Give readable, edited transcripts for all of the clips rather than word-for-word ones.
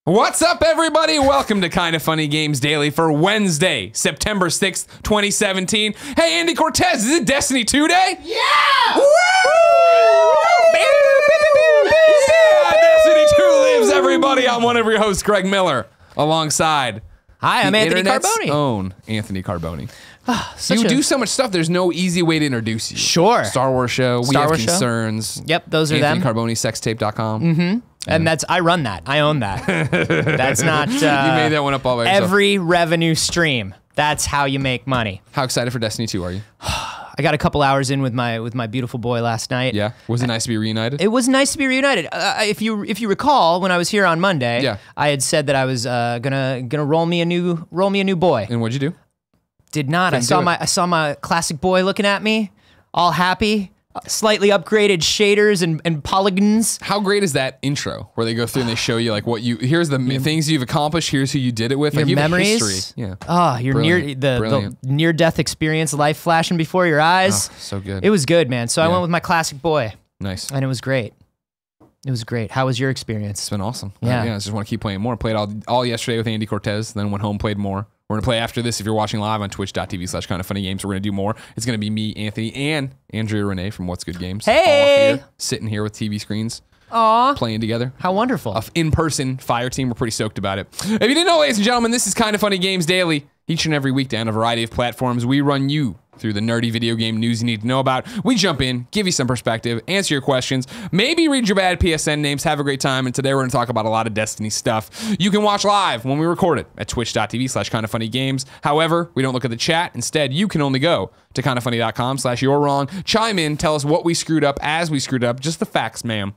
What's up, everybody? Welcome to Kinda Funny Games Daily for Wednesday, September 6th, 2017. Hey, Andy Cortez, is it Destiny 2 Day? Yeah! Woo! Yeah, Destiny 2 lives, everybody. I'm one of your hosts, Greg Miller, alongside Hi, I'm Anthony Internet's Carboni. own Anthony Carboni. You do so much stuff, there's no easy way to introduce you. Sure. Star Wars Show, We Have Wars Show. Concerns. Yep, those are them. AnthonyCarboniSextape.com. Mm-hmm. And I run that. I own that. That's not... You made that one up all by yourself. Every revenue stream. That's how you make money. How excited for Destiny 2 are you? I got a couple hours in with my beautiful boy last night. Yeah? Was it nice to be reunited? It was nice to be reunited. If you recall, when I was here on Monday, yeah. I had said that I was gonna roll me a new boy. And what'd you do? Did not. I saw my classic boy looking at me, all happy. Slightly upgraded shaders and polygons. How great is that intro where they go through and they show you like what you, here's the things you've accomplished, here's who you did it with. Your like, memories. History. Yeah. Oh, your the near-death experience, life flashing before your eyes. Oh, so good. It was good, man. So I went with my classic boy. Nice. And it was great. It was great. How was your experience? It's been awesome. Yeah. I just want to keep playing more. Played all yesterday with Andy Cortez, then went home, played more. We're going to play after this. If you're watching live on twitch.tv/kindafunnygames, we're going to do more. It's going to be me, Anthony, and Andrea Renee from What's Good Games. Hey! All here, sitting here with TV screens. Aw. Playing together. How wonderful. In-person fire team. We're pretty stoked about it. If you didn't know, ladies and gentlemen, this is Kinda Funny Games Daily. Each and every weekday on a variety of platforms, we run you through the nerdy video game news you need to know about. We jump in, give you some perspective, answer your questions, maybe read your bad PSN names, have a great time, and today we're going to talk about a lot of Destiny stuff. You can watch live when we record it at twitch.tv/kindafunnygames. However, we don't look at the chat. Instead, you can only go to kindafunny.com/you're wrong. Chime in, tell us what we screwed up as we screwed up. Just the facts, ma'am.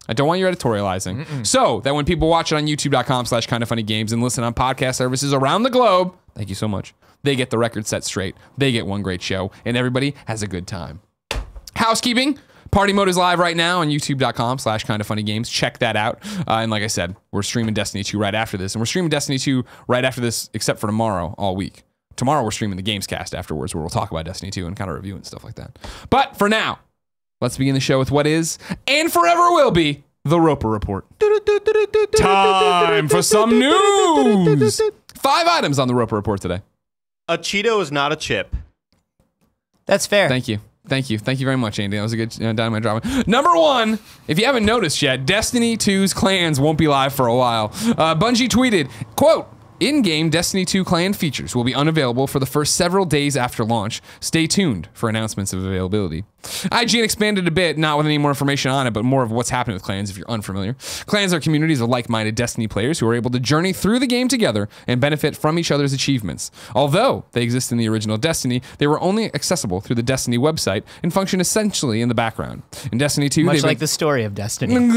I don't want you editorializing. So that when people watch it on youtube.com/kindafunnygames and listen on podcast services around the globe, thank you so much, they get the record set straight. They get one great show, and everybody has a good time. Housekeeping. Party mode is live right now on youtube.com/kindafunnygames. Check that out. And like I said, we're streaming Destiny 2 right after this. And we're streaming Destiny 2 right after this, except for tomorrow, all week. Tomorrow, we're streaming the Gamescast afterwards, where we'll talk about Destiny 2 and kind of review and stuff like that. But for now, let's begin the show with what is, and forever will be, the Roper Report. Time for some news. 5 items on the Roper Report today. A Cheeto is not a chip. That's fair. Thank you. Thank you. Thank you very much, Andy. That was a good dynamite drop. Number 1, if you haven't noticed yet, Destiny 2's clans won't be live for a while. Bungie tweeted, quote, "In-game Destiny 2 clan features will be unavailable for the first several days after launch. Stay tuned for announcements of availability." IGN expanded a bit, not with any more information on it, but more of what's happening with clans if you're unfamiliar. Clans are communities of like-minded Destiny players who are able to journey through the game together and benefit from each other's achievements. Although they exist in the original Destiny, they were only accessible through the Destiny website and function essentially in the background. In Destiny 2, much like the story of Destiny. In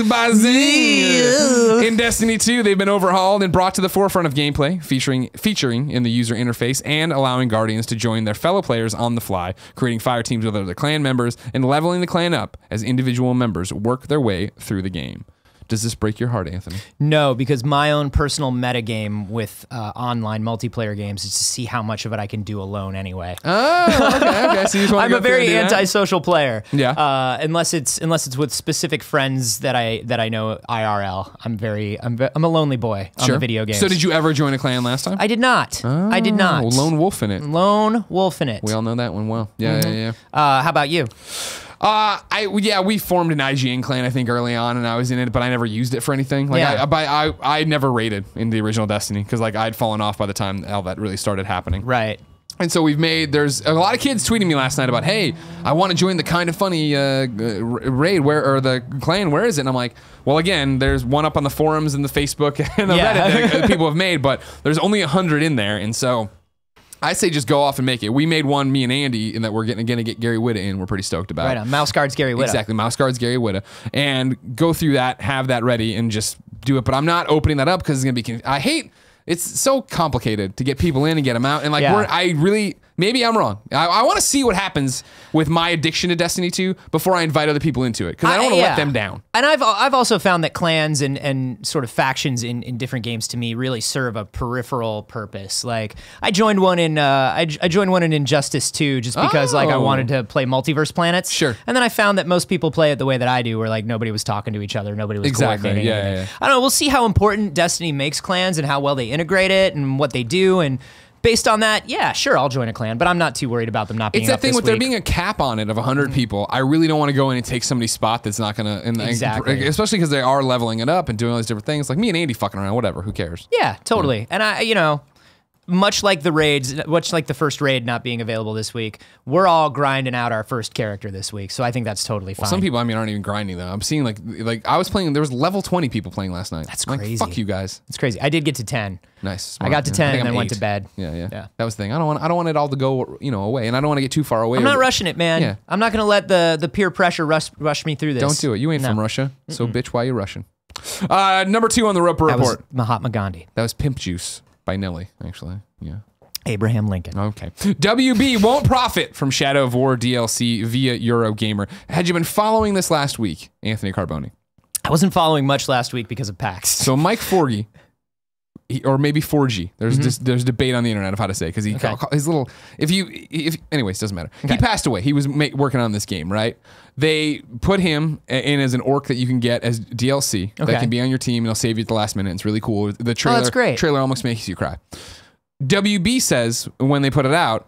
Destiny 2, they've been overhauled and brought to the forefront of gameplay, featuring in the user interface and allowing Guardians to join their fellow players on the fly, creating fire teams with other clan members, and leveling the clan up as individual members work their way through the game. Does this break your heart, Anthony? No, because my own personal metagame with online multiplayer games is to see how much of it I can do alone anyway. Oh, okay. So you just want to I'm a very antisocial player. Yeah. Unless it's with specific friends that I know IRL. I'm a lonely boy on the video games. So did you ever join a clan last time? I did not. I did not. Lone wolf in it. Lone wolf in it. We all know that one well. Yeah, yeah. How about you? We formed an IGN clan, I think, early on, and I was in it, but I never used it for anything. Like, yeah. I never raided in the original Destiny, because like I'd fallen off by the time all that really started happening. Right. And so there's a lot of kids tweeting me last night about, hey, I want to join the Kinda Funny raid, or the clan, where is it? And I'm like, well, again, there's one up on the forums and the Facebook and the Reddit that people have made, but there's only 100 in there, and so I say just go off and make it. We made one, me and Andy, and that we're going to get Gary Whitta in. We're pretty stoked about. Right on. Mouse Guards Gary Whitta. Exactly. Mouse Guards Gary Whitta. And go through that, have that ready, and just do it. But I'm not opening that up because it's going to be... it's so complicated to get people in and get them out. And like, Maybe I'm wrong. I want to see what happens with my addiction to Destiny 2 before I invite other people into it, because I don't want to let them down. And I've also found that clans and sort of factions in different games to me really serve a peripheral purpose. Like I joined one in Injustice 2 just because like I wanted to play Multiverse Planets. Sure. And then I found that most people play it the way that I do, where like nobody was talking to each other, nobody was coordinating. Yeah. I don't know. We'll see how important Destiny makes clans and how well they integrate it and what they do. And based on that, yeah, sure, I'll join a clan, but I'm not too worried about them not being. It's that up thing this with week. there being a cap on it of 100 people. I really don't want to go in and take somebody's spot that's not going to. Exactly. Especially because they are leveling it up and doing all these different things. Like me and Andy fucking around, whatever. Who cares? Yeah, totally. And much like the raids, much like the first raid not being available this week, we're all grinding out our first character this week. So I think that's totally fine. Some people, aren't even grinding though. I'm seeing like I was playing. There was level 20 people playing last night. That's crazy. Fuck you guys. It's crazy. I did get to 10. Nice. Smart. I got to 10 and then went to bed. Yeah. That was the thing. I don't want it all to go away, and I don't want to get too far away. I'm not rushing it, man. Yeah. I'm not gonna let the peer pressure rush me through this. Don't do it. You ain't from Russia, so bitch, why you Russian? Number 2 on the Roper That report. was Mahatma Gandhi. That was Pimp Juice by Nelly, actually. Yeah. Abraham Lincoln. Okay. WB won't profit from Shadow of War DLC via Eurogamer. Had you been following this last week, Anthony Carboni? I wasn't following much last week because of PAX. So Mike Forgy, or maybe 4G. There's debate on the internet of how to say, because his little anyways, doesn't matter. Okay. He passed away. He was working on this game, right? They put him in as an orc that you can get as DLC that can be on your team and he'll save you at the last minute. It's really cool. The trailer, that's great. Trailer almost makes you cry. WB says when they put it out,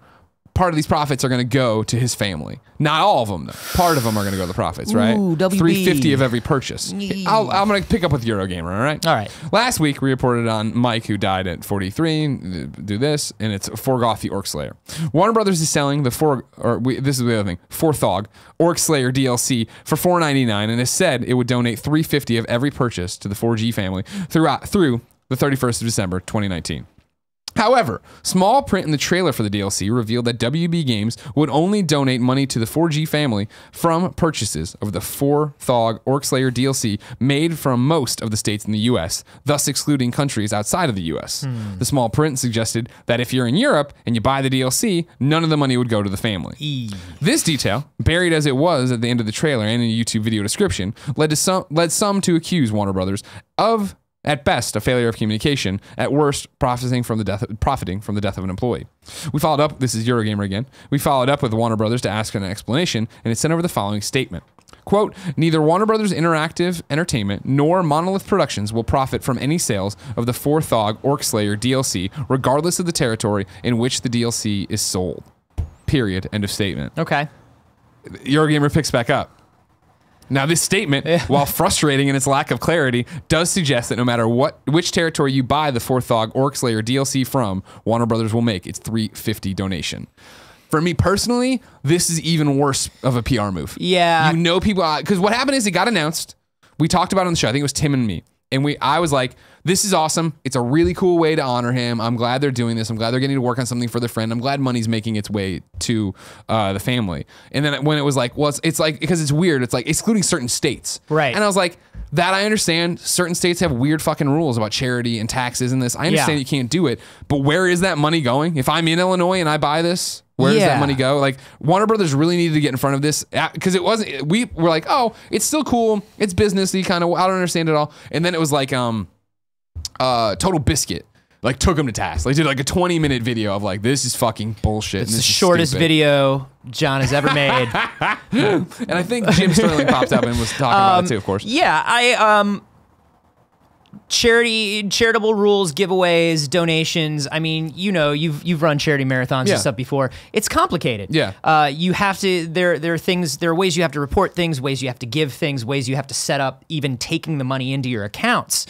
part of these profits are going to go to his family. Not all of them, though. Part of them are going to go to the profits, right? Ooh, WB. $350 of every purchase. I'm going to pick up with Eurogamer, all right? All right. Last week, we reported on Mike, who died at 43, do this, and it's Forgoth the Orc Slayer. Warner Brothers is selling this is the other thing, Forthog Orc Slayer DLC for $4.99, and has said it would donate $350 of every purchase to the 4G family through the 31st of December, 2019. However, small print in the trailer for the DLC revealed that WB Games would only donate money to the 4G family from purchases of the Forthog Orc Slayer DLC made from most of the states in the US, thus excluding countries outside of the US. The small print suggested that if you're in Europe and you buy the DLC, none of the money would go to the family. This detail, buried as it was at the end of the trailer and in a YouTube video description, led some to accuse Warner Brothers of, at best, a failure of communication. At worst, profiting from the death of an employee. We followed up. This is Eurogamer again. We followed up with Warner Brothers to ask for an explanation, and it sent over the following statement. Quote, neither Warner Brothers Interactive Entertainment nor Monolith Productions will profit from any sales of the Forthog Orc Slayer DLC, regardless of the territory in which the DLC is sold. Period. End of statement. Okay. Eurogamer picks back up. Now, this statement, while frustrating in its lack of clarity, does suggest that no matter which territory you buy the Forthog Orc Slayer DLC from, Warner Brothers will make its $350 donation. For me personally, this is even worse of a PR move. Yeah. You know people, because what happened is it got announced. We talked about it on the show. I think it was Tim and me. And I was like, this is awesome. It's a really cool way to honor him. I'm glad they're doing this. I'm glad they're getting to work on something for their friend. I'm glad money's making its way to the family. And then when it was like, well, it's like, because it's weird. It's like excluding certain states. Right. And I was like, that I understand. Certain states have weird fucking rules about charity and taxes and this. I understand you can't do it. But where is that money going? If I'm in Illinois and I buy this, where does that money go? Like, Warner Brothers really needed to get in front of this, because it wasn't, we were like, oh, it's still cool. It's businessy kind of, I don't understand it all. And then it was like, Total Biscuit, like, took him to task. Like, did like a 20-minute video of like, this is fucking bullshit. It's the shortest video John has ever made. And I think Jim Sterling popped up and was talking about it too, of course. Yeah, charitable rules, giveaways, donations. I mean, you've run charity marathons and stuff before. It's complicated. Yeah. You have to, there are ways you have to report things, ways you have to give things, ways you have to set up even taking the money into your accounts.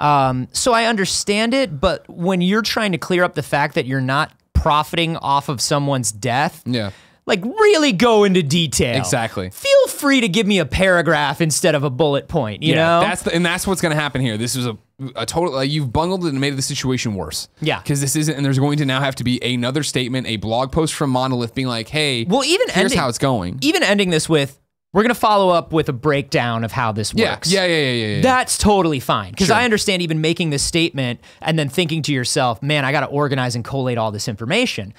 So I understand it, but when you're trying to clear up the fact that you're not profiting off of someone's death, like, really go into detail. Exactly. Feel free to give me a paragraph instead of a bullet point, you know? That's what's going to happen here. This is a total, like, you've bungled it and made the situation worse. Yeah. Because this isn't, and there's going to now have to be another statement, a blog post from Monolith being like, hey, here's how it's going. Even ending this with, we're going to follow up with a breakdown of how this works. Yeah. That's totally fine. Because Sure. I understand even making this statement and then thinking to yourself, man, I got to organize and collate all this information.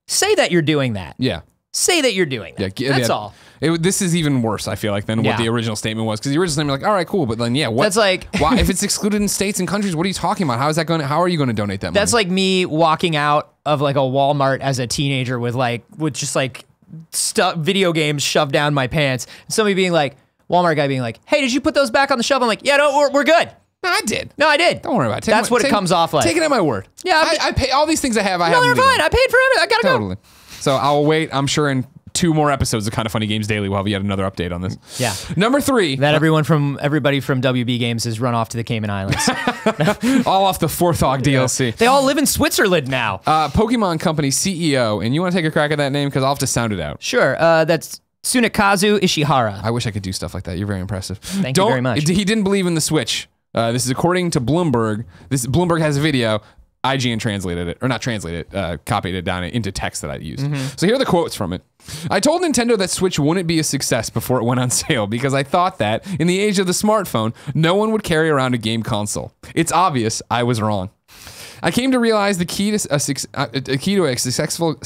say that you're doing that. Yeah. Say that you're doing that. Yeah, That's all. This is even worse, I feel like, than what the original statement was. Because the original statement, like, all right, cool, but then, what? That's like... why, if it's excluded in states and countries, what are you talking about? How are you going to donate that money? That's like me walking out of like a Walmart as a teenager with just video games shoved down my pants. And somebody being like, Walmart guy being like, hey, did you put those back on the shelf? I'm like, yeah, no, we're good. No, I did. No, I did. Don't worry about it. That's what it comes off like. Take it at my word. Yeah. I pay all these things I have. No, they're fine. I paid for it. I gotta go. So I'll wait. I'm sure in 2 more episodes of Kind of Funny Games Daily, we'll have yet another update on this. Yeah. Number 3. That everybody from WB Games has run off to the Cayman Islands. All off the Forthog DLC. They all live in Switzerland now. Pokemon Company CEO, and you want to take a crack at that name? Because I'll have to sound it out. Sure. That's Tsunekazu Ishihara. I wish I could do stuff like that. You're very impressive. Thank you very much. He didn't believe in the Switch. This is according to Bloomberg. Bloomberg has a video. IGN translated it, or not translated it, copied it down into text that I used. So here are the quotes from it. I told Nintendo that Switch wouldn't be a success before it went on sale because I thought that, in the age of the smartphone, no one would carry around a game console. It's obvious I was wrong. I came to realize the key to a successful...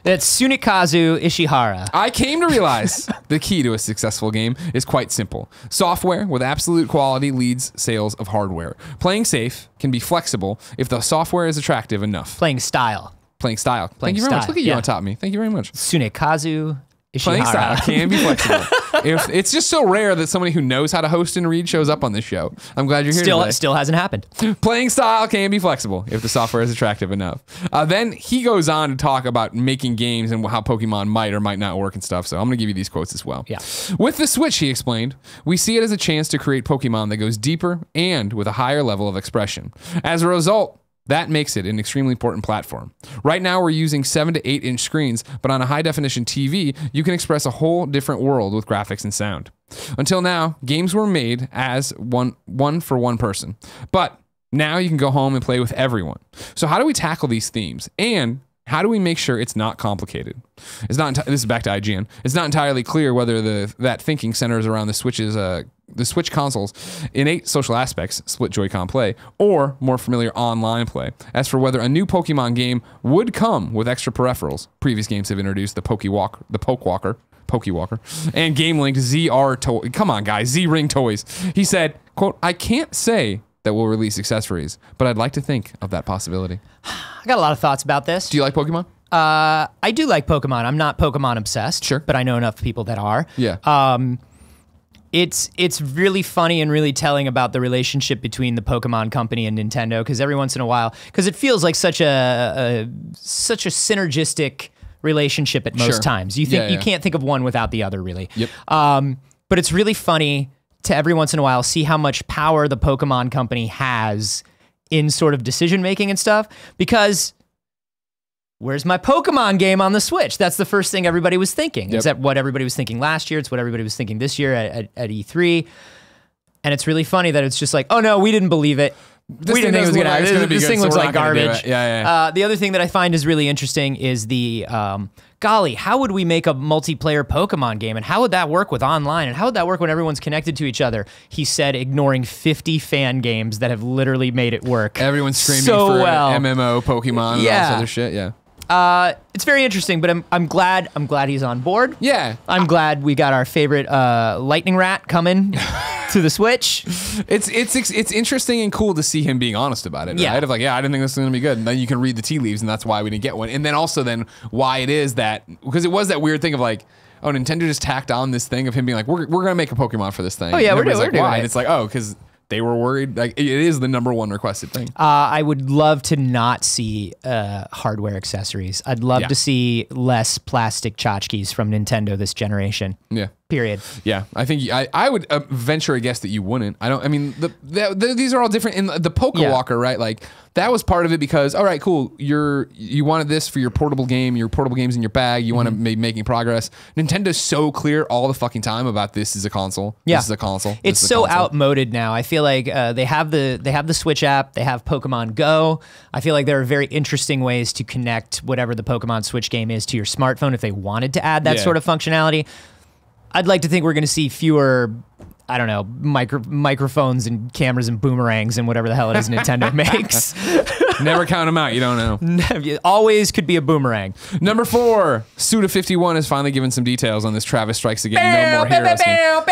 That's Tsunekazu Ishihara. I came to realize the key to a successful game is quite simple. Software with absolute quality leads sales of hardware. Playing safe can be flexible if the software is attractive enough. Playing style. Thank you very much. Look at you on top of me. Thank you very much. Tsunekazu Ishihara. Playing style can be flexible. It's just so rare that somebody who knows how to host and read shows up on this show. I'm glad you're here today. Still hasn't happened. Playing style can be flexible if the software is attractive enough. Then he goes on to talk about making games and how Pokemon might or might not work and stuff. So I'm going to give you these quotes as well. Yeah. With the Switch, he explained, we see it as a chance to create Pokemon that goes deeper and with a higher level of expression. As a result, that makes it an extremely important platform. Right now, we're using 7 to 8 inch screens, but on a high definition TV, you can express a whole different world with graphics and sound. Until now, games were made as one for one person, but now you can go home and play with everyone. So how do we tackle these themes? And how do we make sure it's not complicated? This is back to IGN. It's not entirely clear whether that thinking centers around the Switch console's innate social aspects, split Joy-Con play, or more familiar online play. As for whether a new Pokemon game would come with extra peripherals, previous games have introduced the Pokewalker, and GameLink ZR toy. Come on, guys, Z-Ring toys. He said, quote, I can't say that we'll release accessories, but I'd like to think of that possibility. I got a lot of thoughts about this. Do you like Pokemon? I do like Pokemon. I'm not Pokemon obsessed. Sure. But I know enough people that are. Yeah. It's really funny and really telling about the relationship between the Pokemon Company and Nintendo, because every once in a while, because it feels like such a synergistic relationship at most times. You think you can't think of one without the other, really. Yep. But it's really funny to every once in a while see how much power the Pokemon Company has in sort of decision making and stuff, because where's my Pokemon game on the Switch? That's the first thing everybody was thinking. It's what everybody was thinking last year. It's what everybody was thinking this year at E3. And it's really funny that it's just like, oh no, we didn't believe it. We didn't think it was going to happen. This thing looks like garbage. Yeah. The other thing that I find is really interesting is the, golly, how would we make a multiplayer Pokemon game? And how would that work with online? And how would that work when everyone's connected to each other? He said, ignoring 50 fan games that have literally made it work. Everyone's screaming so for well. MMO, Pokemon, and all this other shit. Yeah. It's very interesting, but I'm glad he's on board. Yeah. I'm glad we got our favorite lightning rat coming to the Switch. It's interesting and cool to see him being honest about it. Right? Of like, I didn't think this was gonna be good. And then you can read the tea leaves, and that's why we didn't get one. And then also why it is that, because it was that weird thing of like, oh, Nintendo just tacked on this thing of him being like, we're gonna make a Pokemon for this thing. Oh yeah, we're doing like, it. Why? And it's like, oh, because they were worried. Like, it is the #1 requested thing. I would love to not see hardware accessories. I'd love to see less plastic tchotchkes from Nintendo this generation. Yeah. Period. Yeah, I think I would venture a guess that you wouldn't. I mean, these are all different. In the Pokewalker, right? Like, that was part of it because, all right, cool. You wanted this for your portable games in your bag. You want to be making progress. Nintendo's so clear all the fucking time about this is a console. Yeah. This is a console. It's so outmoded now. I feel like they have the Switch app. They have Pokemon Go. I feel like there are very interesting ways to connect whatever the Pokemon Switch game is to your smartphone if they wanted to add that sort of functionality. I'd like to think we're going to see fewer I don't know, microphones and cameras and boomerangs and whatever the hell it is Nintendo makes. Never count them out. You don't know. Always could be a boomerang. Number 4, Suda51 has finally given some details on this Travis Strikes Again No More Heroes game.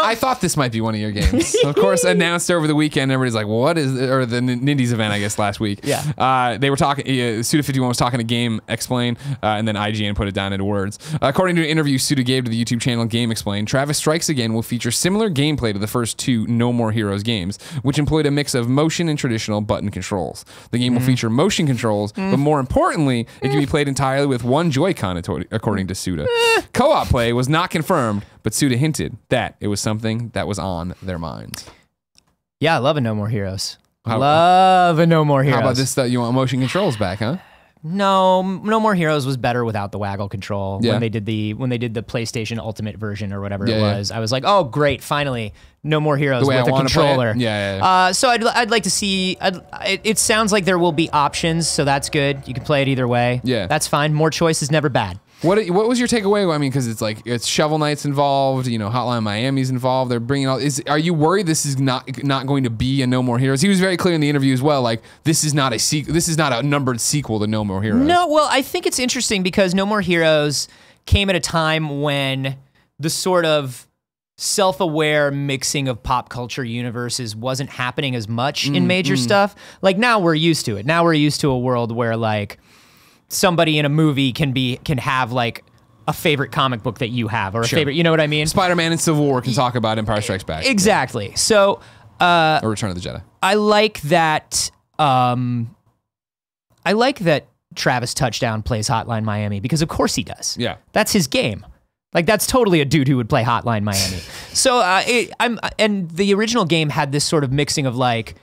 I thought this might be one of your games. Of course, announced over the weekend. Everybody's like, what is, or the Nindies event, I guess, last week. Yeah. They were talking, Suda51 was talking to Game Explain, and then IGN put it down into words. According to an interview Suda gave to the YouTube channel Game Explain, Travis Strikes Again will feature similar gameplay to the first 2 No More Heroes games, which employed a mix of motion and traditional button controls. The game will feature motion controls, but more importantly, it can be played entirely with one Joy-Con, according to Suda. Co-op play was not confirmed, but Suda hinted that it was something that was on their minds. Yeah, I love a No More Heroes. Love a No More Heroes. How about this? You want motion controls back, huh? No More Heroes was better without the waggle control. Yeah. When they did the PlayStation Ultimate version or whatever Yeah, it was. I was like, oh great, finally No More Heroes The way with I a wanna play it? controller. Yeah. So I'd like to see. It sounds like there will be options, so that's good. You can play it either way. Yeah. That's fine. More choice is never bad. What was your takeaway? I mean, because it's Shovel Knight's involved, Hotline Miami's involved. They're bringing all. Are you worried this is not going to be a No More Heroes? He was very clear in the interview as well. Like this is not a numbered sequel to No More Heroes. No, well, I think it's interesting because No More Heroes came at a time when the sort of self-aware mixing of pop culture universes wasn't happening as much in major stuff. Like now we're used to it. Now we're used to a world where like somebody in a movie can have like a favorite comic book that you have or a favorite, you know what I mean? Spider-Man and Civil War can talk about Empire Strikes Back. Exactly. So Or Return of the Jedi. I like that Travis Touchdown plays Hotline Miami because of course he does. Yeah. That's his game. Like that's totally a dude who would play Hotline Miami. So and the original game had this sort of mixing of like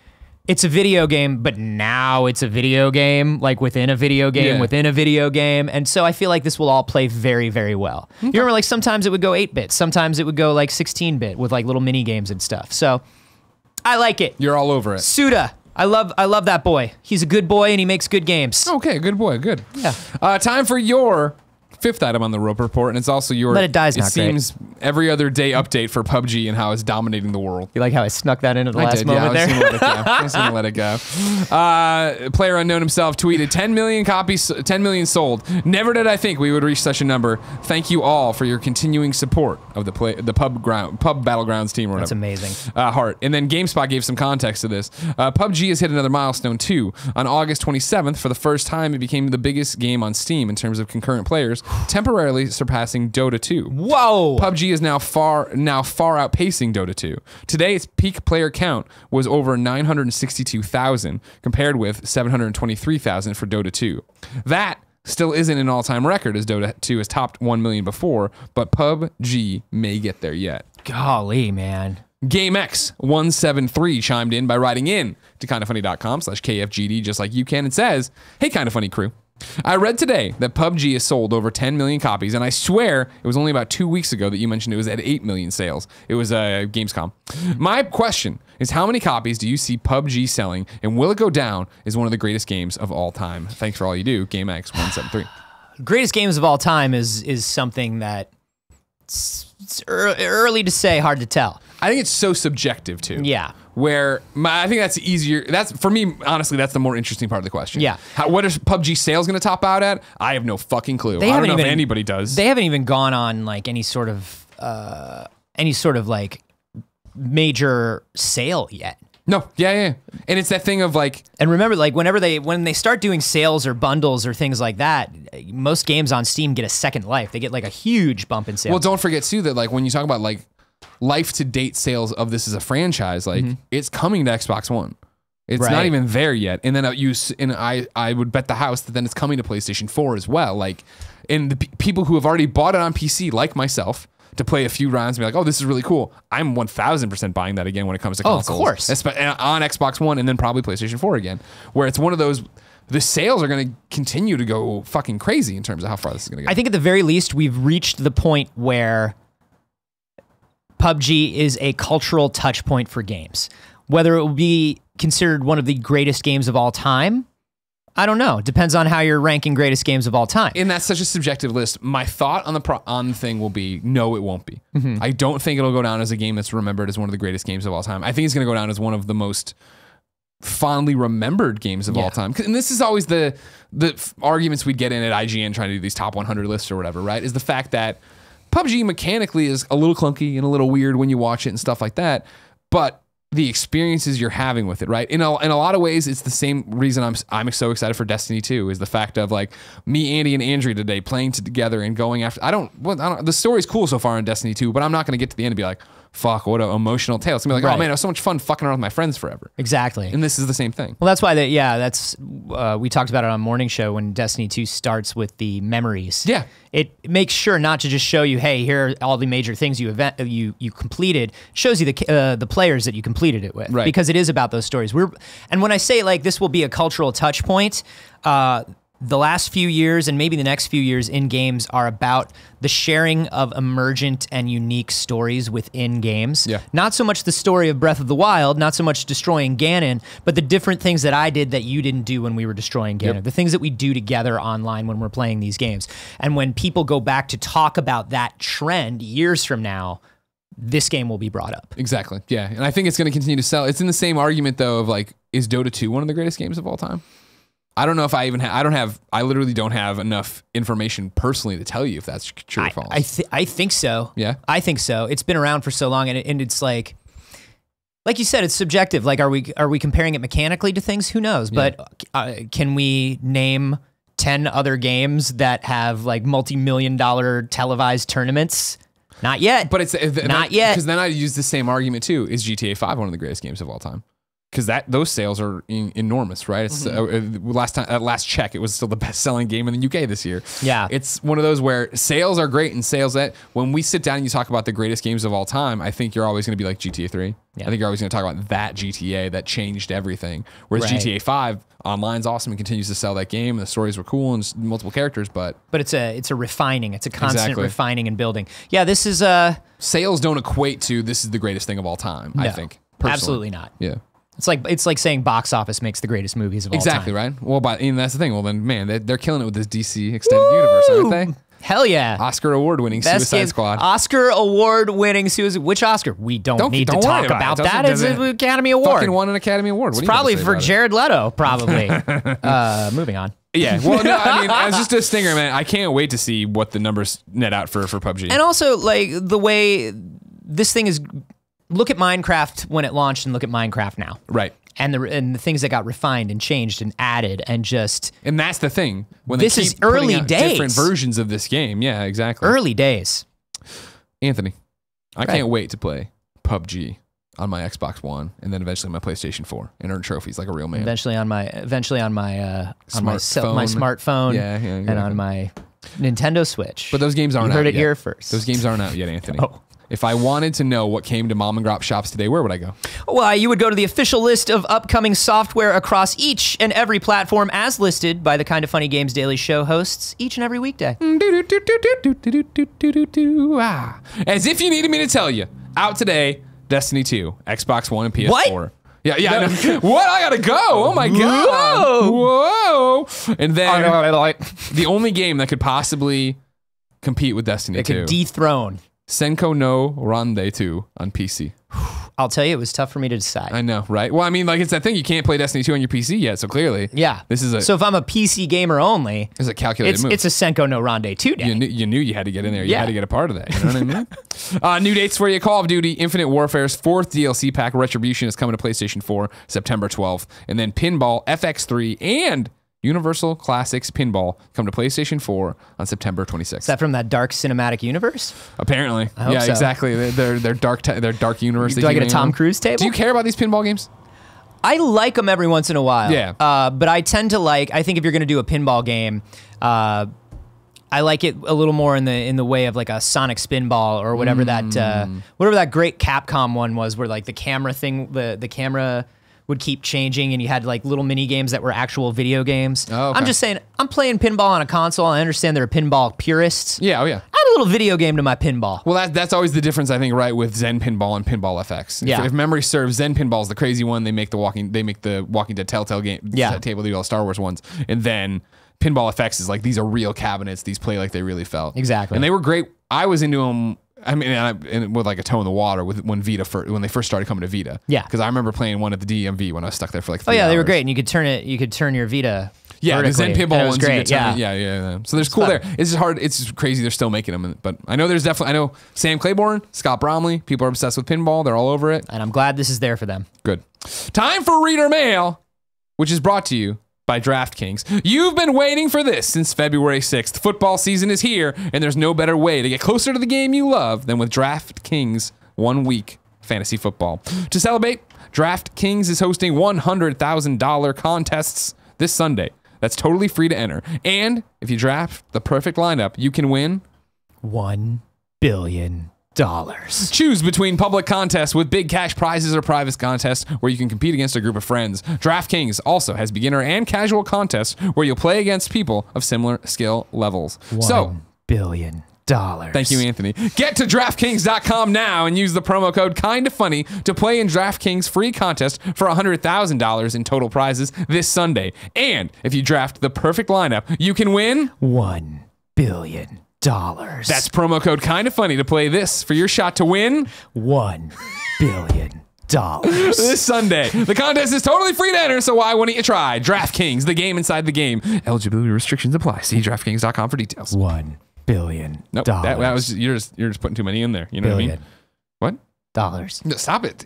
it's a video game, but now it's a video game, like within a video game, within a video game. And so I feel like this will all play very, very well. Okay. You remember like sometimes it would go 8-bit, sometimes it would go like 16-bit with like little mini games and stuff. So I like it. You're all over it. Suda. I love that boy. He's a good boy and he makes good games. Okay, good boy, good. Yeah. Time for your 5th item on the Rope Report, and it's also your Let It Die's not seems every other day update for PUBG and how it's dominating the world. You like how I snuck that into the last moment there? I was gonna let it go. Player Unknown himself tweeted 10 million copies, 10 million sold. Never did I think we would reach such a number. Thank you all for your continuing support of the pub Battlegrounds team or whatever. That's amazing. Heart. And then GameSpot gave some context to this. PUBG has hit another milestone too. On August 27th, for the first time, it became the biggest game on Steam in terms of concurrent players, temporarily surpassing Dota 2. Whoa! PUBG is now far outpacing Dota 2. Today, its peak player count was over 962,000, compared with 723,000 for Dota 2. That still isn't an all-time record, as Dota 2 has topped 1 million before, but PUBG may get there yet. Golly, man. GameX173 chimed in by writing in to kindafunny.com/KFGD, just like you can, and says, "Hey, Kinda Funny crew. I read today that PUBG has sold over 10 million copies, and I swear it was only about 2 weeks ago that you mentioned it was at 8 million sales. It was Gamescom. My question is, how many copies do you see PUBG selling, and will it go down as one of the greatest games of all time? Thanks for all you do, GameX173. Greatest games of all time is something that it's early to say, hard to tell. I think it's so subjective, too. Yeah. Where I think that's easier. That's for me, honestly, that's the more interesting part of the question. Yeah. What is PUBG sales going to top out at? I have no fucking clue. I don't know if anybody does. They haven't even gone on like any sort of like major sale yet. No, yeah. And it's that thing of like... And remember, like when they start doing sales or bundles or things like that, most games on Steam get a second life. They get like a huge bump in sales. Well, don't forget too that like when you talk about like life to date sales of this as a franchise, like it's coming to Xbox One. It's not even there yet. And then I would bet the house that then it's coming to PlayStation 4 as well. Like, and the people who have already bought it on PC, like myself, to play a few rounds and be like, oh, this is really cool. I'm 1000% buying that again when it comes to consoles. Oh, of course. On Xbox One and then probably PlayStation 4 again, where it's one of those, the sales are going to continue to go fucking crazy in terms of how far this is going to go. I think at the very least, we've reached the point where PUBG is a cultural touch point for games. Whether it will be considered one of the greatest games of all time, I don't know. Depends on how you're ranking greatest games of all time. And that's such a subjective list. My thought on the thing will be, no, it won't be. I don't think it'll go down as a game that's remembered as one of the greatest games of all time. I think it's going to go down as one of the most fondly remembered games of all time. And this is always the arguments we'd get in at IGN trying to do these top 100 lists or whatever, right? Is the fact that PUBG mechanically is a little clunky and a little weird when you watch it and stuff like that, but the experiences you're having with it, right? In a lot of ways, it's the same reason I'm so excited for Destiny 2 is the fact of like me, Andy, and Andrea today playing together and going after. The story's cool so far in Destiny 2, but I'm not going to get to the end and be like, fuck, what an emotional tale. It's going to be like, oh man, it was so much fun fucking around with my friends forever. Exactly. And this is the same thing. Well, that's why that's we talked about it on Morning Show when Destiny 2 starts with the memories. Yeah. It makes sure not to just show you, hey, here are all the major things you completed. It shows you the players that you completed it with. Right. Because it is about those stories. And when I say like this will be a cultural touch point, the last few years and maybe the next few years in games are about the sharing of emergent and unique stories within games. Yeah. Not so much the story of Breath of the Wild, not so much destroying Ganon, but the different things that I did that you didn't do when we were destroying Ganon. Yep. The things that we do together online when we're playing these games. And when people go back to talk about that trend years from now, this game will be brought up. Exactly. Yeah. And I think it's going to continue to sell. It's in the same argument though of like, is Dota 2 one of the greatest games of all time? I don't know if I even I literally don't have enough information personally to tell you if that's true or false. I think so. Yeah. I think so. It's been around for so long and it's like you said, it's subjective. Like, are we comparing it mechanically to things? Who knows? Yeah. But can we name 10 other games that have like multi-million-dollar televised tournaments? Not yet. But it's not yet. Because then I use the same argument too. Is GTA 5 one of the greatest games of all time? Because those sales are enormous, right? It's last check, it was still the best-selling game in the UK this year. Yeah, it's one of those where sales are great and sales that when we sit down and you talk about the greatest games of all time, I think you're always going to be like GTA 3. Yeah. I think you're always going to talk about that GTA that changed everything. Whereas GTA 5 online's awesome and continues to sell that game. The stories were cool and multiple characters, but it's a refining. It's a constant refining and building. Yeah, this is sales don't equate to this is the greatest thing of all time. No, I think personally. Absolutely not. Yeah. It's like saying box office makes the greatest movies of all time. Exactly, right? Well, and that's the thing. Well, then, man, they're killing it with this DC extended universe, aren't they? Hell yeah. Oscar award-winning Suicide Squad. Oscar award-winning Suicide. Which Oscar? We don't need to talk about that. It's an Academy Award. Fucking won an Academy Award. It's probably for Jared Leto, probably. Moving on. Yeah. Well, no, I mean, as just a stinger, man, I can't wait to see what the numbers net out for PUBG. And also, like, the way this thing is... Look at Minecraft when it launched and look at Minecraft now. Right. And the things that got refined and changed and added and just... And that's the thing. When this they keep is early out days. Different versions of this game. Yeah, exactly. Early days. Anthony, I can't wait to play PUBG on my Xbox One and then eventually my PlayStation 4 and earn trophies like a real man. Eventually on my smartphone. My smartphone. Yeah, and on my Nintendo Switch. But those games aren't out yet. You heard it here first. Those games aren't out yet, Anthony. Oh. If I wanted to know what came to mom and grop shops today, where would I go? Well, you would go to the official list of upcoming software across each and every platform as listed by the Kinda Funny Games Daily Show hosts each and every weekday. As if you needed me to tell you. Out today, Destiny 2, Xbox One and PS4. What? Yeah, I know. What? I gotta go. Oh my God. Whoa. And then the only game that could possibly compete with Destiny 2. It could dethrone Senko no Rande 2 on PC. I'll tell you, it was tough for me to decide. I know, right? Well, I mean, like, it's that thing. You can't play Destiny 2 on your PC yet, so clearly. Yeah. So if I'm a PC gamer only, it's a calculated move. It's a Senko no Rande 2 day. You knew you had to get in there. You had to get a part of that. You know what I mean? New dates for you. Call of Duty Infinite Warfare's 4th DLC pack, Retribution, is coming to PlayStation 4 September 12th. And then Pinball FX3 and Universal Classics Pinball come to PlayStation 4 on September 26th. Is that from that dark cinematic universe? Apparently. I hope so. Exactly. They're dark universe. Do I get a Tom Cruise table? Do you care about these pinball games? I like them every once in a while. Yeah. But I tend to I think if you're going to do a pinball game, I like it a little more in the way of like a Sonic Spinball or whatever that great Capcom one was, where like the camera thing, the camera would keep changing and you had like little mini games that were actual video games. Oh, okay. I'm just saying, I'm playing pinball on a console. I understand there are pinball purists. Yeah, oh yeah. I'd a little video game to my pinball. Well, that's always the difference, I think, right, with Zen Pinball and Pinball FX. Yeah. If memory serves, Zen Pinball is the crazy one. They make the Walking Dead Telltale game. Yeah. Table, they do all Star Wars ones, and then Pinball FX is like, these are real cabinets. These play like they really felt. Exactly. And they were great. I was into them. I mean, and with like a toe in the water when they first started coming to Vita. Yeah. Because I remember playing one at the DMV when I was stuck there for like 3 Oh yeah, hours. they were great, and you could turn your Vita. Yeah, the Zen vertically, Pinball and it was ones. great. Yeah. So there's cool there. It's just hard. It's just crazy. They're still making them, but I know I know Sam Claiborne, Scott Bromley. People are obsessed with pinball. They're all over it. And I'm glad this is there for them. Good. Time for Reader Mail, which is brought to you by DraftKings. You've been waiting for this since February 6th. Football season is here, and there's no better way to get closer to the game you love than with DraftKings 1 week fantasy football. To celebrate, DraftKings is hosting $100,000 contests this Sunday. That's totally free to enter. And if you draft the perfect lineup, you can win $1 billion. Choose between public contests with big cash prizes or private contests where you can compete against a group of friends. DraftKings also has beginner and casual contests where you'll play against people of similar skill levels. $1 billion. Thank you, Anthony. Get to DraftKings.com now and use the promo code KINDAFUNNY to play in DraftKings free contest for $100,000 in total prizes this Sunday. And if you draft the perfect lineup, you can win $1 billion. That's promo code KINDAFUNNY to play this for your shot to win $1 billion. This Sunday. The contest is totally free to enter, so why wouldn't you try? DraftKings, the game inside the game. Eligibility restrictions apply. See DraftKings.com for details. $1 billion. Nope, that was you're just putting too many in there. You know what I mean? What? Dollars. No, stop it.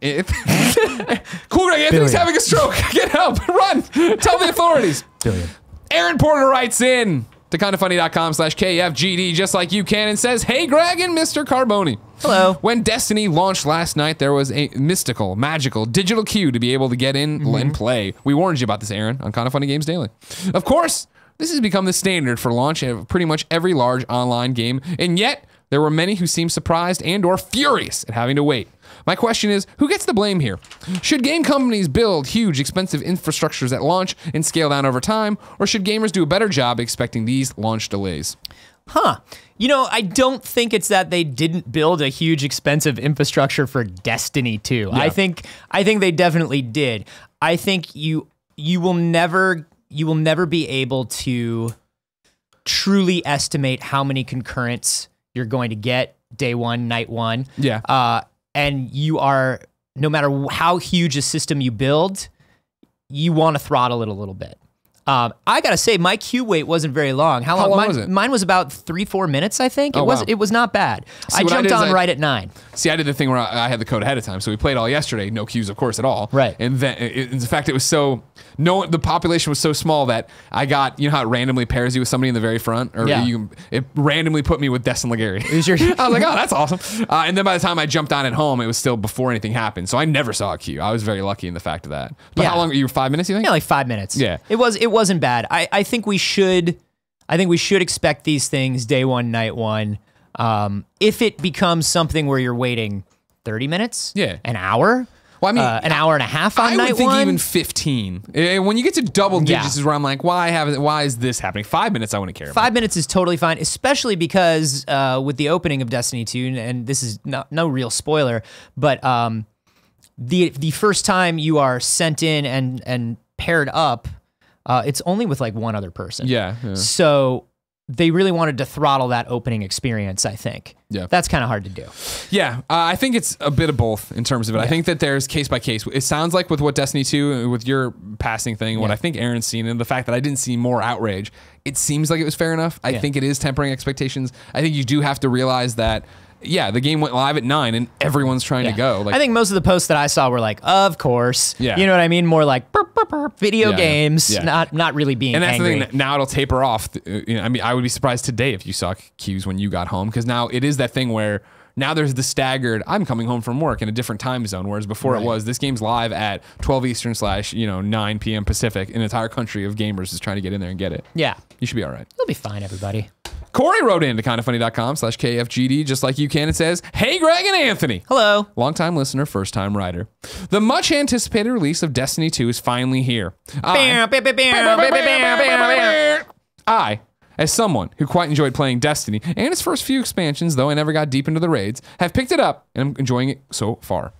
Cool, Greg. Anthony's having a stroke. Get help. Run. Tell the authorities. Billion. Aaron Porter writes in to kindafunny.com/KFGD just like you can and says, "Hey, Greg and Mr. Carboni. Hello. When Destiny launched last night, there was a mystical, magical, digital queue to be able to get in and play. We warned you about this, Aaron, on Kinda Funny Games Daily. Of course, this has become the standard for launch of pretty much every large online game, and yet there were many who seemed surprised and or furious at having to wait. My question is, who gets the blame here? Should game companies build huge, expensive infrastructures at launch and scale down over time, or should gamers do a better job expecting these launch delays?" Huh. You know, I don't think it's that they didn't build a huge, expensive infrastructure for Destiny 2. Yeah. I think they definitely did. I think you will never be able to truly estimate how many concurrents you're going to get day one, night one. Yeah. And you are, no matter how huge a system you build, you want to throttle it a little bit. I gotta say, my queue wait wasn't very long. How long was it? Mine was about 3-4 minutes, I think. Oh, wow. It was not bad. See, I what I jumped did is on right at 9. See, I did the thing where I had the code ahead of time, so we played all yesterday. No queues, of course, at all. Right. And then, in fact, it was the population was so small that I got, you know how it randomly pairs you with somebody in the very front, or Yeah. it randomly put me with Destin Legary. I was like, oh, that's awesome. And then by the time I jumped on at home, it was still before anything happened, so I never saw a queue. I was very lucky in the fact of that. But Yeah. how long? You were 5 minutes? You think? Yeah, like 5 minutes. Yeah. It wasn't bad. I think we should expect these things day one, night one. If it becomes something where you're waiting 30 minutes, Yeah. an hour, Well, I mean, an hour and a half on I night would think one. even 15. When you get to double digits Yeah. is where I'm like, why is this happening? 5 minutes I wouldn't care about. 5 minutes is totally fine, especially because with the opening of Destiny 2, and this is no real spoiler, but the first time you are sent in and paired up, it's only with like one other person. Yeah. So they really wanted to throttle that opening experience, I think. Yeah. That's kind of hard to do. Yeah, I think it's a bit of both in terms of it. I think that there's case by case. It sounds like with what Destiny 2, with your passing thing, what I think Aaron's seen, and the fact that I didn't see more outrage, it seems like it was fair enough. I think it is tempering expectations. I think you do have to realize that, yeah, the game went live at 9 and everyone's trying to go. Like, I think most of the posts that I saw were like, of course. Yeah. You know what I mean? More like burp, burp, burp, video games, Yeah. not really being and that's angry. the thing. Now it'll taper off. I mean, I would be surprised today if you saw queues when you got home, because now it is that thing where now there's the staggered, I'm coming home from work in a different time zone, whereas before it was, this game's live at 12 Eastern / 9 p.m. Pacific. An entire country of gamers is trying to get in there and get it. Yeah. You should be all right. You'll be fine, everybody. Corey wrote in to kindafunny.com/KFGD just like you can. It says, "Hey, Greg and Anthony." Hello. Longtime listener, first time writer. The much anticipated release of Destiny 2 is finally here. I, As someone who quite enjoyed playing Destiny and its first few expansions, though I never got deep into the raids, have picked it up and I'm enjoying it so far.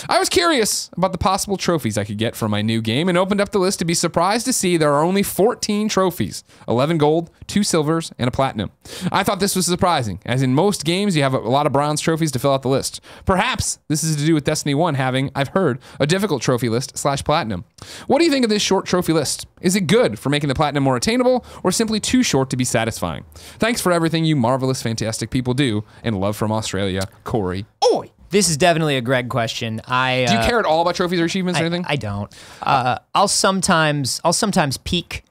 I was curious about the possible trophies I could get for my new game and opened up the list to be surprised to see there are only 14 trophies, 11 gold, 2 silvers, and a platinum. I thought this was surprising, as in most games you have a lot of bronze trophies to fill out the list. Perhaps this is to do with Destiny 1 having, I've heard, a difficult trophy list / platinum. What do you think of this short trophy list? Is it good for making the platinum more attainable or simply too short to be satisfying? Thanks for everything you marvelous, fantastic people do, and love from Australia, Corey. Oi! This is definitely a Greg question. Do you care at all about trophies or achievements or anything? I don't. I'll sometimes peek.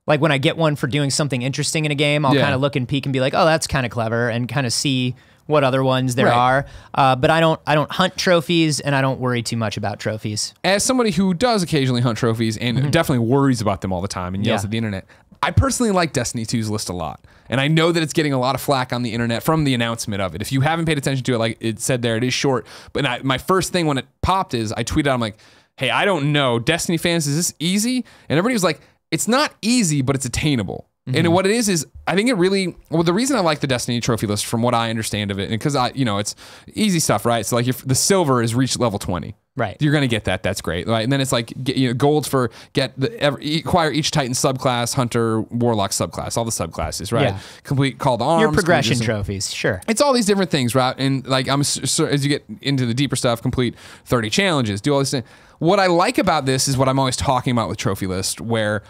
Like when I get one for doing something interesting in a game, I'll kind of look and peek and be like, oh, that's kind of clever, and kind of see what other ones there are. But I don't hunt trophies, and I don't worry too much about trophies. As somebody who does occasionally hunt trophies and definitely worries about them all the time and yells at the internet, I personally like Destiny 2's list a lot. And I know that it's getting a lot of flack on the internet from the announcement of it. If you haven't paid attention to it, like it said there, it is short. But my first thing when it popped is I tweeted out, I'm like, hey, I don't know. Destiny fans, is this easy? And everybody was like, it's not easy, but it's attainable. And what it is I think it really, well, the reason I like the Destiny trophy list from what I understand of it, and because it's easy stuff, right? So like the silver is reach level 20. Right. You're going to get that. That's great. Right. And then it's like, golds for acquire each Titan subclass, Hunter, Warlock subclass, all the subclasses, right? Yeah. Complete Call to Arms. Your progression trophies, sure. It's all these different things, right? And like, as you get into the deeper stuff, complete 30 challenges, do all these things. What I like about this is what I'm always talking about with Trophy List, where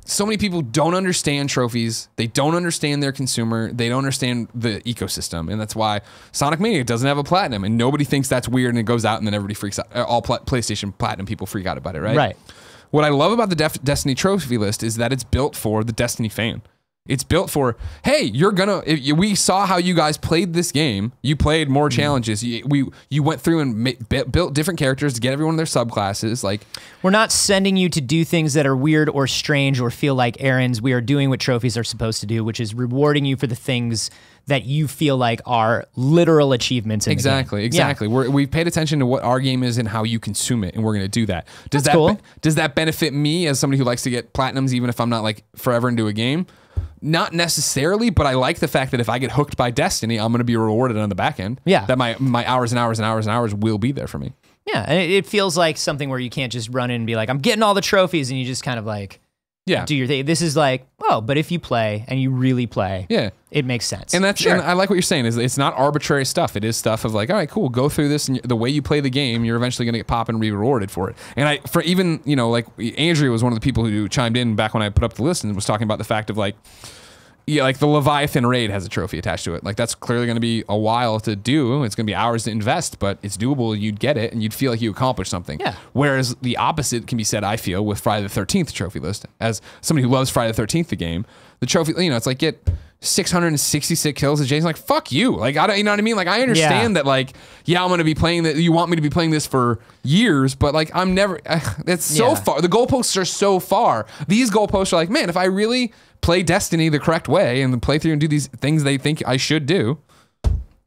so many people don't understand trophies. They don't understand their consumer. They don't understand the ecosystem. And that's why Sonic Mania doesn't have a platinum. And nobody thinks that's weird and it goes out and then everybody freaks out. All PlayStation Platinum people freak out about it, right? Right. What I love about the Destiny trophy list is that it's built for the Destiny fan. It's built for, hey, we saw how you guys played this game. You played more challenges. You went through and built different characters to get everyone their subclasses. Like, we're not sending you to do things that are weird or strange or feel like errands. We are doing what trophies are supposed to do, which is rewarding you for the things that you feel like are literal achievements in the game. Exactly. Yeah. We've paid attention to what our game is and how you consume it, and we're going to do that. Does that benefit me as somebody who likes to get platinums even if I'm not like forever into a game? Not necessarily, but I like the fact that if I get hooked by Destiny, I'm going to be rewarded on the back end. Yeah. That my hours and hours and hours and hours will be there for me. Yeah, and it feels like something where you can't just run in and be like, I'm getting all the trophies, and you just kind of like do your thing. This is like, but if you play and you really play, it makes sense. And and I like what you're saying is it's not arbitrary stuff. It is stuff of like, all right, cool, go through this, and the way you play the game, you're eventually going to get pop and be rewarded for it. And like Andrea was one of the people who chimed in back when I put up the list and was talking about the fact of like, like the Leviathan raid has a trophy attached to it. Like that's clearly going to be a while to do. It's going to be hours to invest, but it's doable. You'd get it, and you'd feel like you accomplished something. Yeah. Whereas the opposite can be said, I feel, with Friday the 13th trophy list. As somebody who loves Friday the 13th, the game, the trophy, it's like get 666 kills. And Jason's like, fuck you. Like, I don't, you know what I mean? Like, I understand that, like, I'm going to be playing that. You want me to be playing this for years, but like, I'm never, it's so far. The goalposts are so far. These goalposts are like, man, if I really play Destiny the correct way and then play through and do these things they think I should do.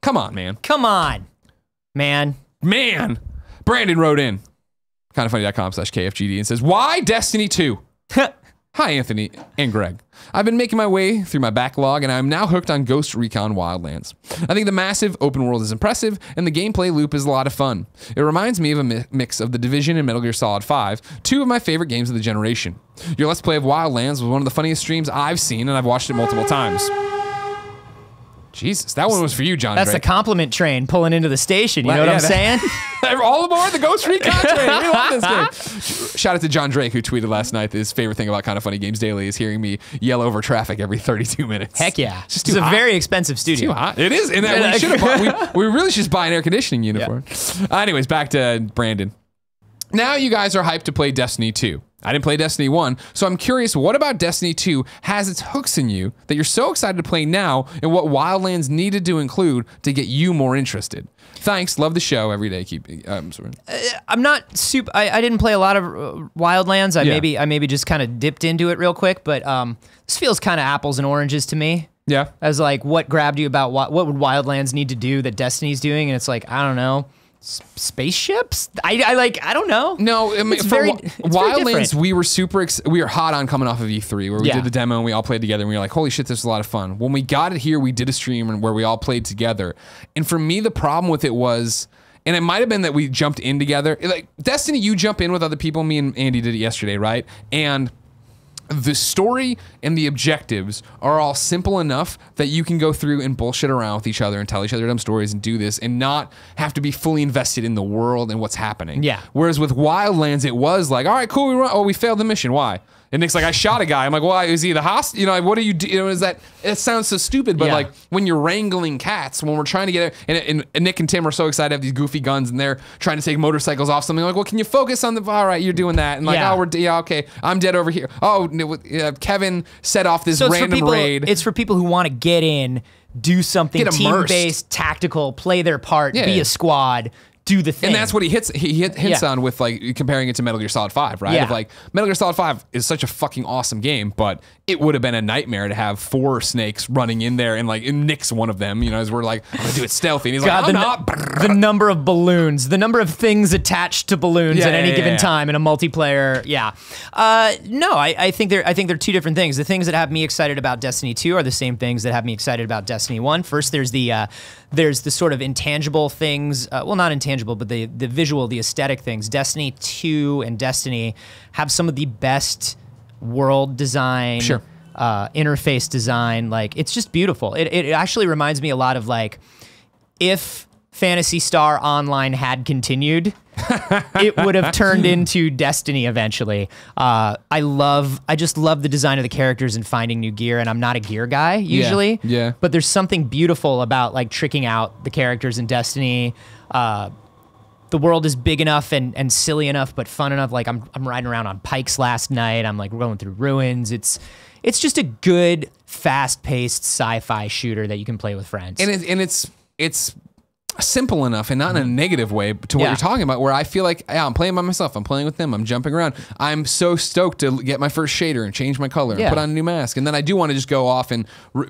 Come on, man. Come on, man. Brandon wrote in kindoffunny.com/KFGD and says, why Destiny 2? Hi, Anthony and Greg. I've been making my way through my backlog, and I'm now hooked on Ghost Recon Wildlands. I think the massive open world is impressive, and the gameplay loop is a lot of fun. It reminds me of a mix of The Division and Metal Gear Solid 5, two of my favorite games of the generation. Your Let's Play of Wildlands was one of the funniest streams I've seen, and I've watched it multiple times. Jesus, that one was for you, John That's Drake. the compliment train pulling into the station. You know what I'm saying? All aboard the Ghost Recon train. We love this game. Shout out to John Drake, who tweeted last night that his favorite thing about Kind of Funny Games Daily is hearing me yell over traffic every 32 minutes. Heck yeah. It's just It's a very expensive studio. Too hot. It is. And we should have we really should just buy an air conditioning unit for it. Anyways, back to Brandon. Now you guys are hyped to play Destiny 2. I didn't play Destiny 1, so I'm curious, what about Destiny 2 has its hooks in you that you're so excited to play now, and what Wildlands needed to include to get you more interested? Thanks. Love the show every day. I'm not super. I didn't play a lot of Wildlands. I maybe just kind of dipped into it real quick, but this feels kind of apples and oranges to me. Yeah. As like, what grabbed you about what would Wildlands need to do that Destiny's doing? And it's like, I don't know. spaceships. I don't know. No, I mean, It's for very Wildlands, different. we were we were hot on coming off of E3 where we Yeah. did the demo and we all played together and we were like, holy shit, this was a lot of fun. When we got it here, we did a stream where we all played together. And for me, the problem with it was, and it might have been that we jumped in together. Like Destiny, you jump in with other people. Me and Andy did it yesterday, right? And the story and the objectives are all simple enough that you can go through and bullshit around with each other and tell each other dumb stories and do this and not have to be fully invested in the world and what's happening. Yeah. Whereas with Wildlands, it was like, all right, cool, we failed the mission. Why? And Nick's like, I shot a guy. I'm like, well, is he the host? You know, like, what do you do? You know, is that, it sounds so stupid, but Yeah. like when you're wrangling cats, when we're trying to get it, and Nick and Tim are so excited to have these goofy guns and they're trying to take motorcycles off something. Like, well, can you focus on the, all right, you're doing that. And like, Yeah. yeah, okay, I'm dead over here. Oh, Kevin set off this So random raid. It's for people who want to get in, do something Get immersed. team-based, tactical, play their part, Yeah. be a squad, do the thing. And that's what he hints Yeah. on with like comparing it to Metal Gear Solid 5, right? Yeah. Of like Metal Gear Solid 5 is such a fucking awesome game, but it would have been a nightmare to have 4 snakes running in there and like and Nick's one of them, you know, as we're like, I'm gonna do it stealthy. And he's God, like, I'm not. the number of balloons, the number of things attached to balloons Yeah, at any yeah, given yeah. time in a multiplayer. Yeah. No, I think they're two different things. The things that have me excited about Destiny 2 are the same things that have me excited about Destiny 1. First, there's the sort of intangible things. Well, not intangible, but the visual, the aesthetic things. Destiny 2 and Destiny have some of the best world design. Sure. Interface design. Like, it's just beautiful. It actually reminds me a lot of like if Phantasy Star Online had continued, it would have turned into Destiny eventually. I just love the design of the characters and finding new gear, and I'm not a gear guy usually. Yeah. But there's something beautiful about like tricking out the characters in Destiny. The world is big enough and silly enough, but fun enough. Like I'm riding around on pikes last night. I'm like going through ruins. It's just a good, fast-paced sci-fi shooter that you can play with friends. And it's simple enough and not in a negative way to what Yeah. you're talking about, where I feel like, yeah, I'm playing by myself, I'm playing with them, I'm jumping around. I'm so stoked to get my first shader and change my color and Yeah. put on a new mask. And then I do want to just go off and,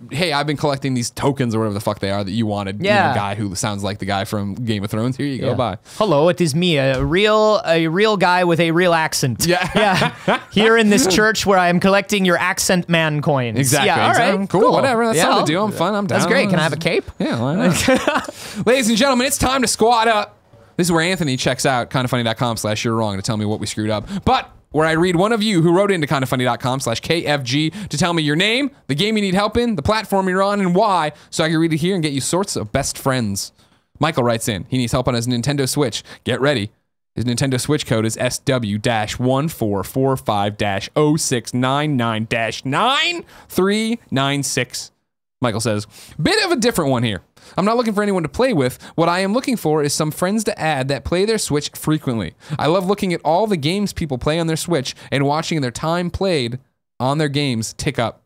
hey, I've been collecting these tokens or whatever the fuck they are that you wanted. You know, Yeah. guy who sounds like the guy from Game of Thrones. Here you go, bye. Hello, it is me, a real guy with a real accent. Yeah. Yeah. Here in this church where I am collecting your accent man coins. Exactly. Yeah, all exactly. right. Cool, whatever. That's something I'll- to do. I'm fun. I'm down. That's great. Can I have a cape? Yeah, why not? Ladies and gentlemen, it's time to squad up. This is where Anthony checks out kindoffunny.com/you're wrong to tell me what we screwed up. But where I read one of you who wrote into kindoffunny.com/KFG to tell me your name, the game you need help in, the platform you're on, and why, so I can read it here and get you sorts of best friends. Michael writes in. He needs help on his Nintendo Switch. Get ready. His Nintendo Switch code is SW-1445-0699-9396. Michael says, bit of a different one here. I'm not looking for anyone to play with. What I am looking for is some friends to add that play their Switch frequently. I love looking at all the games people play on their Switch and watching their time played on their games tick up.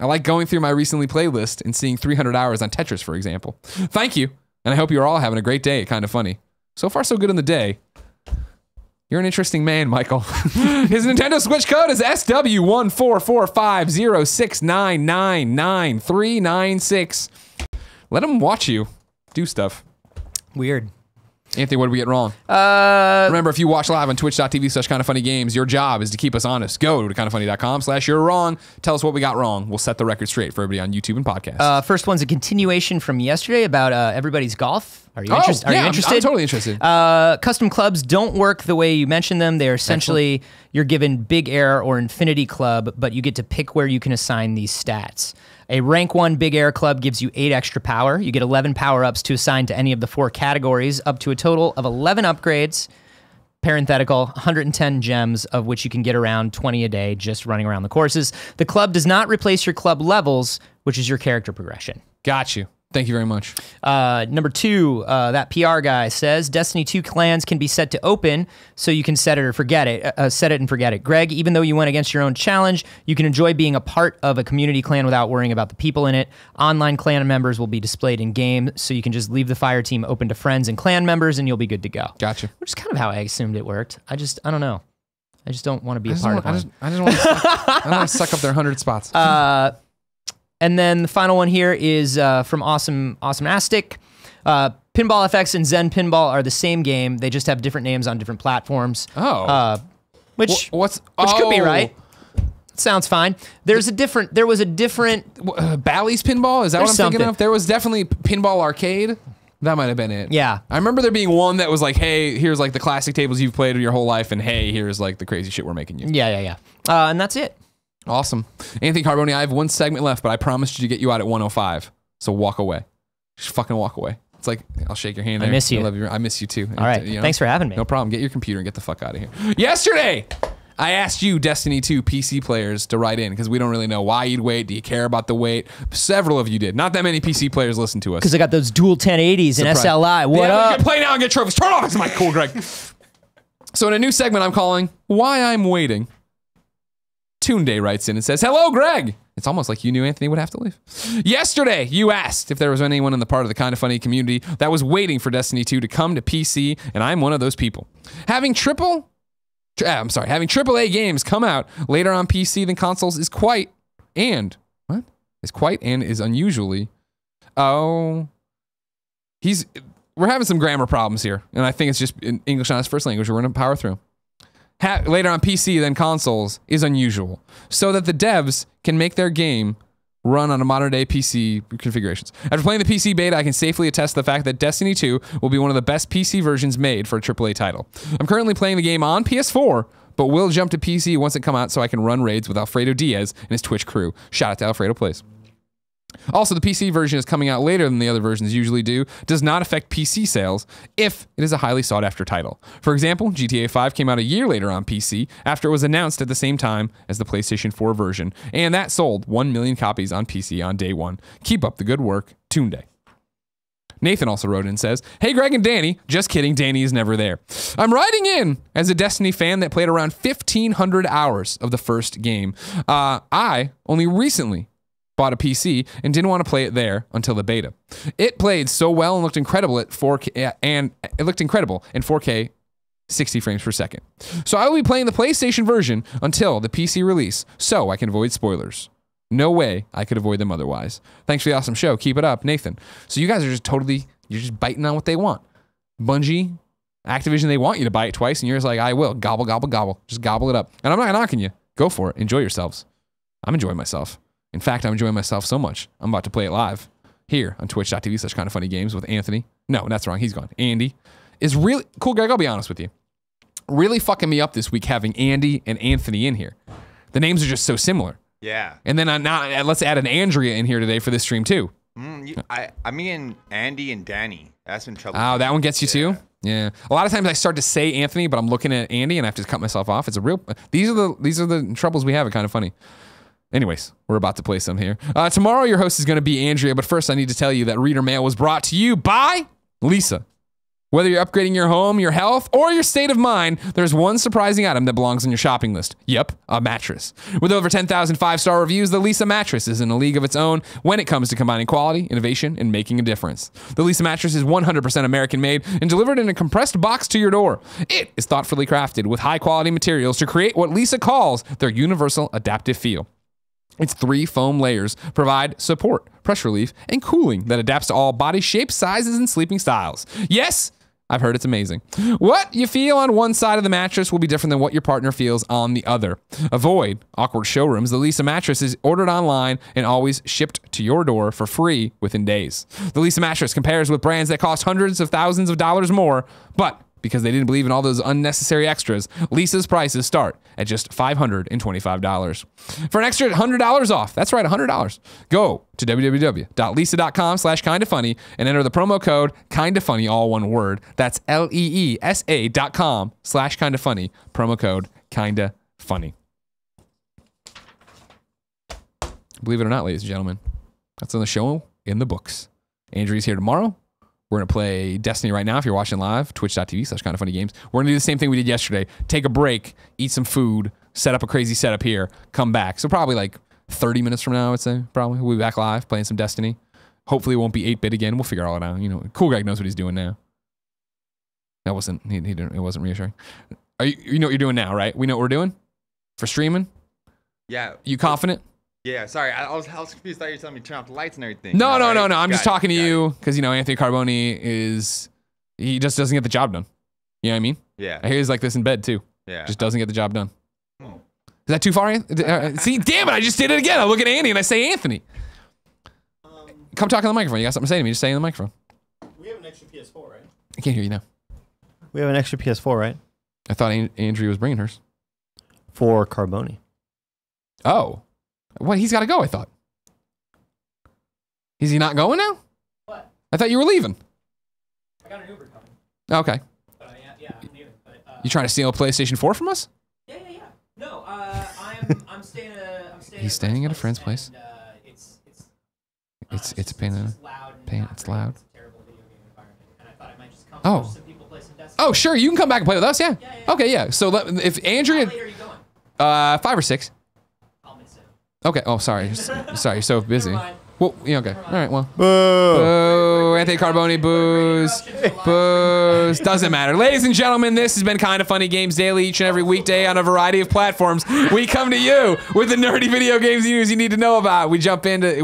I like going through my recently playlist and seeing 300 hours on Tetris, for example. Thank you, and I hope you're all having a great day at Kind of Funny. So far, so good in the day. You're an interesting man, Michael. His Nintendo Switch code is SW-1445-0699-9396. Let him watch you do stuff. Weird. Anthony, what did we get wrong? Remember, if you watch live on twitch.tv/kindoffunnygames, your job is to keep us honest. Go to kindoffunny.com/you're wrong. Tell us what we got wrong. We'll set the record straight for everybody on YouTube and podcast. First one's a continuation from yesterday about everybody's golf. Are you, Oh, are you yeah, interested? I'm totally interested. Custom clubs don't work the way you mentioned them. They're essentially, you're given Big Air or Infinity Club, but you get to pick where you can assign these stats. A rank 1 Big Air Club gives you 8 extra power. You get 11 power-ups to assign to any of the 4 categories, up to a total of 11 upgrades, parenthetical, 110 gems, of which you can get around 20 a day just running around the courses. The club does not replace your club levels, which is your character progression. Got you. Thank you very much. Number 2, that PR guy says Destiny 2 clans can be set to open, so you can set it or forget it. Set it and forget it. Greg, even though you went against your own challenge, you can enjoy being a part of a community clan without worrying about the people in it. Online clan members will be displayed in game, so you can just leave the fire team open to friends and clan members, and you'll be good to go. Gotcha. Which is kind of how I assumed it worked. I don't know. I just don't want to be a part of one. I just want to suck up their 100 spots. And then the final one here is from Awesome Astic. Pinball FX and Zen Pinball are the same game. They just have different names on different platforms. Oh. Which What's could be right. Sounds fine. There was a different Bally's Pinball? Is that what I'm thinking of? There was definitely Pinball Arcade. That might have been it. Yeah. I remember there being one that was like, hey, here's like the classic tables you've played your whole life, and hey, here's like the crazy shit we're making you. Yeah. And that's it. Awesome. Anthony Carboni, I have one segment left, but I promised you to get you out at 1:05. So walk away. Just fucking walk away. It's like, I'll shake your hand there. I miss you. I love you. I miss you too. All right. Thanks for having me. No problem. Get your computer and get the fuck out of here. Yesterday, I asked you, Destiny 2 PC players, to write in because we don't really know why you'd wait. Do you care about the wait? Several of you did. Not that many PC players listen to us. Because I got those dual 1080s and SLI. What up? You can play now and get trophies. Turn off. It's my cool, Greg. So in a new segment I'm calling Why I'm Waiting, Toonday writes in and says, hello, Greg. It's almost like you knew Anthony would have to leave. Yesterday, you asked if there was anyone in the part of the Kinda Funny community that was waiting for Destiny 2 to come to PC, and I'm one of those people. Having AAA games come out later on PC than consoles is quite and is unusually. We're having some grammar problems here, and I think it's just in English not his first language. We're going to power through. Later on PC than consoles is unusual, so that the devs can make their game run on a modern day PC configurations. After playing the PC beta, I can safely attest to the fact that Destiny 2 will be one of the best PC versions made for a AAA title. I'm currently playing the game on PS4, but will jump to PC once it comes out so I can run raids with Alfredo Diaz and his Twitch crew. Shout out to Alfredo Plays. Also, the PC version is coming out later than the other versions usually do, does not affect PC sales if it is a highly sought after title. For example, GTA 5 came out a year later on PC after it was announced at the same time as the PlayStation 4 version, and that sold 1 million copies on PC on day one. Keep up the good work, Toonday. Nathan also wrote in and says, hey, Greg and Danny. Just kidding, Danny is never there. I'm writing in as a Destiny fan that played around 1,500 hours of the first game. I only recently bought a PC and didn't want to play it there until the beta. It played so well and looked incredible at 4K, and it looked incredible in 4K 60 frames per second. So I will be playing the PlayStation version until the PC release so I can avoid spoilers. No way I could avoid them otherwise. Thanks for the awesome show. Keep it up, Nathan. So you guys are you're just biting on what they want. Bungie, Activision, they want you to buy it twice, and you're just like, I will. Gobble, gobble, gobble. Just gobble it up. And I'm not knocking you. Go for it. Enjoy yourselves. I'm enjoying myself. In fact, I'm enjoying myself so much, I'm about to play it live here on twitch.tv/kindafunnygames with Anthony. No, that's wrong. He's gone. Andy is really cool. Greg, I'll be honest with you. Really fucking me up this week having Andy and Anthony in here. The names are just so similar. Yeah. And then let's add an Andrea in here today for this stream too. I mean Andy and Danny. That's been trouble. Oh, that one gets you too? Yeah. A lot of times I start to say Anthony, but I'm looking at Andy and I have to cut myself off. It's a real. These are the troubles we have. It's kind of funny. Anyways, we're about to play some here. Tomorrow, your host is going to be Andrea, but first I need to tell you that Reader Mail was brought to you by Lisa. Whether you're upgrading your home, your health, or your state of mind, there's one surprising item that belongs on your shopping list. Yep, a mattress. With over 10,000 five-star reviews, the Lisa Mattress is in a league of its own when it comes to combining quality, innovation, and making a difference. The Lisa Mattress is 100% American-made and delivered in a compressed box to your door. It is thoughtfully crafted with high-quality materials to create what Lisa calls their universal adaptive feel. Its 3 foam layers provide support, pressure relief, and cooling that adapts to all body shapes, sizes, and sleeping styles. Yes, I've heard it's amazing. What you feel on one side of the mattress will be different than what your partner feels on the other. Avoid awkward showrooms. The Lisa Mattress is ordered online and always shipped to your door for free within days. The Lisa Mattress compares with brands that cost hundreds of thousands of dollars more, but because they didn't believe in all those unnecessary extras, Lisa's prices start at just $525. For an extra $100 off, that's right, $100, go to www.lisa.com/kindafunny and enter the promo code kindafunny, all one word. That's LEESA.com/kindafunny, promo code kindafunny. Believe it or not, ladies and gentlemen, that's on the show in the books. Andrew's here tomorrow. We're going to play Destiny right now. If you're watching live, twitch.tv/kindafunnygames. We're going to do the same thing we did yesterday. Take a break, eat some food, set up a crazy setup here, come back. So probably like 30 minutes from now, I would say. Probably we'll be back live playing some Destiny. Hopefully it won't be 8-bit again. We'll figure all it out. You know, Cool Greg knows what he's doing now. That wasn't, it wasn't reassuring. You know what you're doing now, right? We know what we're doing for streaming? Yeah. You confident? Yeah, sorry. I was confused. I thought you were telling me to turn off the lights and everything. No. right? I'm just Got it, talking to got it. you because, you know, Anthony Carboni he just doesn't get the job done. You know what I mean? Yeah. I hear he's like this in bed too. Yeah. Just doesn't get the job done. Is that too far? See, damn it, I just did it again. I look at Andy and I say Anthony. Come talk on the microphone. You got something to say to me, just say it in the microphone. We have an extra PS4, right? I can't hear you now. We have an extra PS4, right? I thought Andrea was bringing hers. For Carboni. Oh. What? He's got to go, I thought. Is he not going now? What? I thought you were leaving. I got an Uber coming. Okay. But yeah, I'm leaving. But, You trying to steal a PlayStation 4 from us? Yeah. No, I'm staying at He's staying at a friend's place. And, It's a pain in the... loud. And pain- not it's great. loud. It's a terrible video game environment. And I thought I might just come Oh. watch some people play some Destiny. Oh, sure. You can come back and play with us, yeah. Yeah. Okay, yeah. So if Andrea... How late are you going? 5 or 6. I'll miss it. Okay. Oh, sorry. Sorry, you're so busy. Never mind. Well, yeah, okay. All right, well. Boo! Boo. Anthony Carboni, booze. Booze. Doesn't matter. Ladies and gentlemen, this has been Kinda Funny Games Daily each and every weekday on a variety of platforms. We come to you with the nerdy video games news you need to know about. We jump into,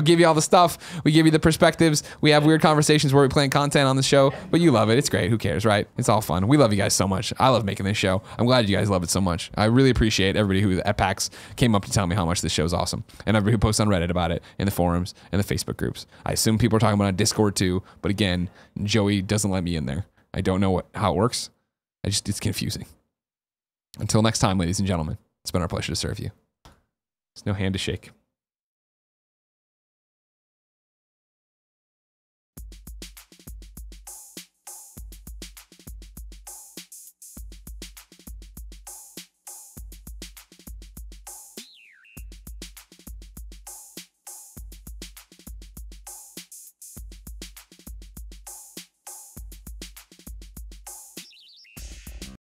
give you all the stuff. We give you the perspectives. We have weird conversations where we plan content on the show, but you love it. It's great. Who cares, right? It's all fun. We love you guys so much. I love making this show. I'm glad you guys love it so much. I really appreciate everybody who at PAX came up to tell me how much this show's awesome, and everybody who posts on Reddit about it, in the forums, and the Facebook groups. I assume people are talking about it on Discord too, but again, Joey doesn't let me in there. I don't know how it works. It's confusing. Until next time, ladies and gentlemen, it's been our pleasure to serve you. There's no hand to shake.